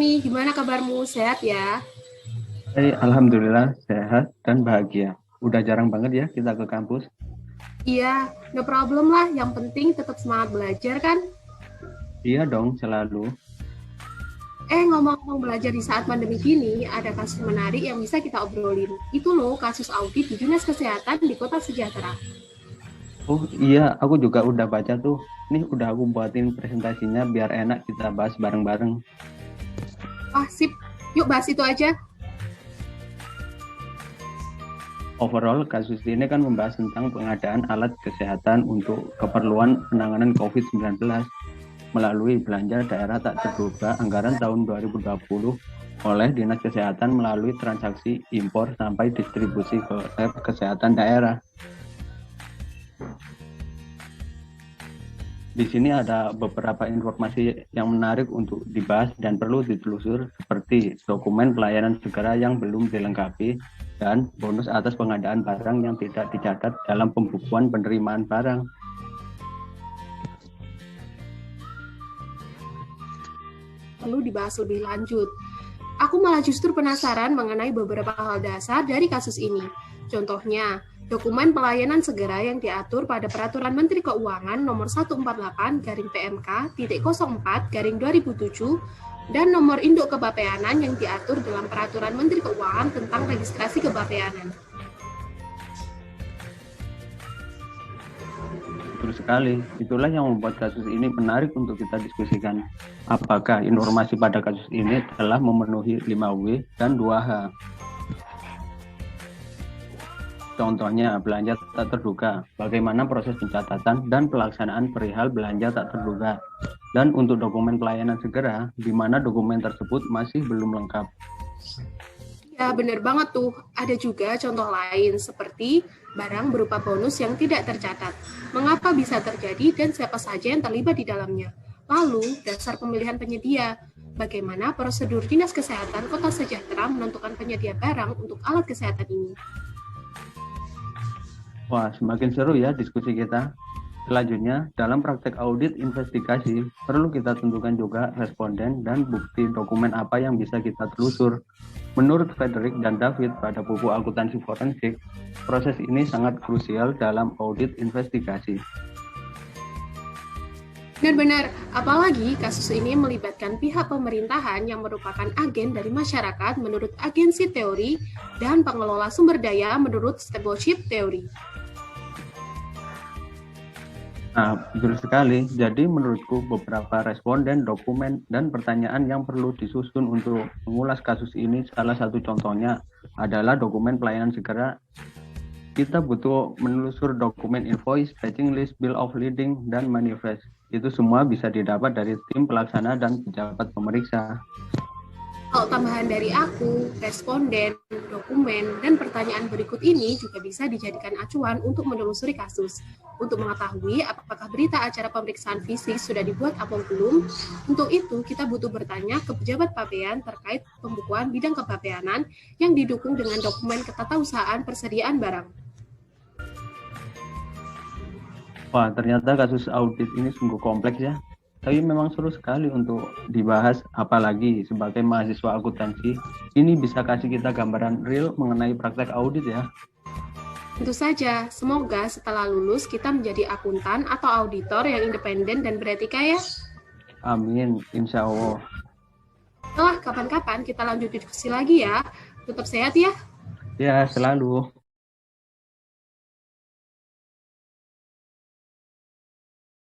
Roni, gimana kabarmu? Sehat ya? Alhamdulillah sehat dan bahagia. Udah jarang banget ya kita ke kampus. Iya, no problem lah. Yang penting tetap semangat belajar kan? Iya dong, selalu. Ngomong-ngomong belajar di saat pandemi gini, ada kasus menarik yang bisa kita obrolin. Itu loh, kasus audit di Dinas Kesehatan di Kota Sejahtera. Oh iya, aku juga udah baca tuh. Nih udah aku buatin presentasinya biar enak kita bahas bareng-bareng. Wah, sip. Yuk bahas itu aja. Overall, kasus ini kan membahas tentang pengadaan alat kesehatan untuk keperluan penanganan COVID-19 melalui belanja daerah tak terduga anggaran tahun 2020 oleh Dinas Kesehatan melalui transaksi impor sampai distribusi ke lab kesehatan daerah. Di sini ada beberapa informasi yang menarik untuk dibahas dan perlu ditelusur seperti dokumen pelayanan segera yang belum dilengkapi dan bonus atas pengadaan barang yang tidak dicatat dalam pembukuan penerimaan barang. Perlu dibahas lebih lanjut. Aku malah justru penasaran mengenai beberapa hal dasar dari kasus ini. Contohnya, dokumen pelayanan segera yang diatur pada Peraturan Menteri Keuangan Nomor 148-PMK-04-2007 dan nomor induk kebapeanan yang diatur dalam Peraturan Menteri Keuangan tentang registrasi kebapeanan. Betul sekali, itulah yang membuat kasus ini menarik untuk kita diskusikan. Apakah informasi pada kasus ini telah memenuhi 5W dan 2H? Contohnya, belanja tak terduga, bagaimana proses pencatatan dan pelaksanaan perihal belanja tak terduga. Dan untuk dokumen pelayanan segera, di mana dokumen tersebut masih belum lengkap. Ya, benar banget tuh. Ada juga contoh lain seperti barang berupa bonus yang tidak tercatat. Mengapa bisa terjadi dan siapa saja yang terlibat di dalamnya? Lalu, dasar pemilihan penyedia. Bagaimana prosedur Dinas Kesehatan Kota Sejahtera menentukan penyedia barang untuk alat kesehatan ini? Wah, semakin seru ya diskusi kita. Selanjutnya, dalam praktek audit investigasi, perlu kita tentukan juga responden dan bukti dokumen apa yang bisa kita telusur. Menurut Frederick dan David pada buku akuntansi forensik, proses ini sangat krusial dalam audit investigasi. Benar-benar, apalagi kasus ini melibatkan pihak pemerintahan yang merupakan agen dari masyarakat menurut agensi teori dan pengelola sumber daya menurut stewardship teori. Nah, betul sekali. Jadi menurutku beberapa responden, dokumen, dan pertanyaan yang perlu disusun untuk mengulas kasus ini, salah satu contohnya adalah dokumen pelayanan segera. Kita butuh menelusur dokumen invoice, batching list, bill of lading, dan manifest. Itu semua bisa didapat dari tim pelaksana dan pejabat pemeriksa. Kalau tambahan dari aku, responden, dokumen, dan pertanyaan berikut ini juga bisa dijadikan acuan untuk menelusuri kasus. Untuk mengetahui apakah berita acara pemeriksaan fisik sudah dibuat atau belum, untuk itu kita butuh bertanya ke pejabat pabean terkait pembukuan bidang kepabeanan yang didukung dengan dokumen ketatausahaan persediaan barang. Wah, ternyata kasus audit ini sungguh kompleks ya. Tapi memang seru sekali untuk dibahas, apalagi sebagai mahasiswa akuntansi, ini bisa kasih kita gambaran real mengenai praktek audit ya. Tentu saja, semoga setelah lulus kita menjadi akuntan atau auditor yang independen dan beretika ya. Amin, insya Allah. Setelah kapan-kapan kita lanjut diskusi lagi ya. Tetap sehat ya. Ya, selalu.